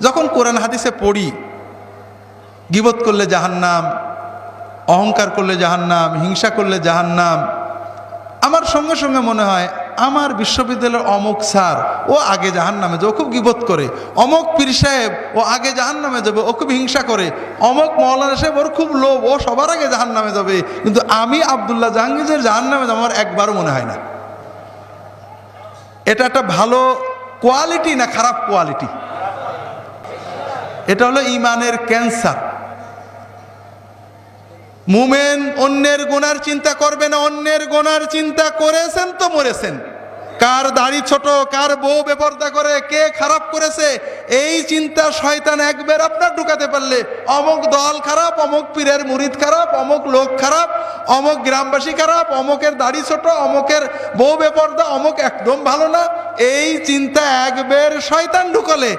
যখন কোরআন হাদিসে পড়ি গীবত করলে জাহান্নাম, অহংকার করলে জাহান্নাম, হিংসা করলে জাহান্নাম, আমার সঙ্গে সঙ্গে মনে হয় আমার বিশ্ববিদ্যালয়ের অমুক স্যার ও আগে জাহান্নামে যাবে, ও খুব গীবত করে। অমুক পীর সাহেব ও আগে জাহান্নামে যাবে, ও খুব হিংসা করে। অমুক মৌলানা সাহেব ওর খুব লোভ, ও সবার আগে জাহান্নামে যাবে। কিন্তু আমি আব্দুল্লাহ জাহাঙ্গীরের জাহান্নামে যাবো আমার একবারও মনে হয় না। এটা একটা ভালো কোয়ালিটি না খারাপ কোয়ালিটি? এটা হলো ইমানের ক্যান্সার। মুমিন অন্যের গুনার চিন্তা করবে না, অন্যের গুনার চিন্তা করেছেন তো মরেছেন। কার দাড়ি ছোট, কার বউ বেপরদা করে, কে খারাপ করেছে, এই চিন্তা শয়তান একবার আপনার ঢুকাতে পারলে অমুক দল খারাপ, অমুক পীরের মুরিদ খারাপ, অমুক লোক খারাপ, অমুক গ্রামবাসী খারাপ, অমুকের দাড়ি ছোট, অমুকের বউ বেপরদা, অমুক একদম ভালো না, এই চিন্তা একবার শয়তান ঢুকালে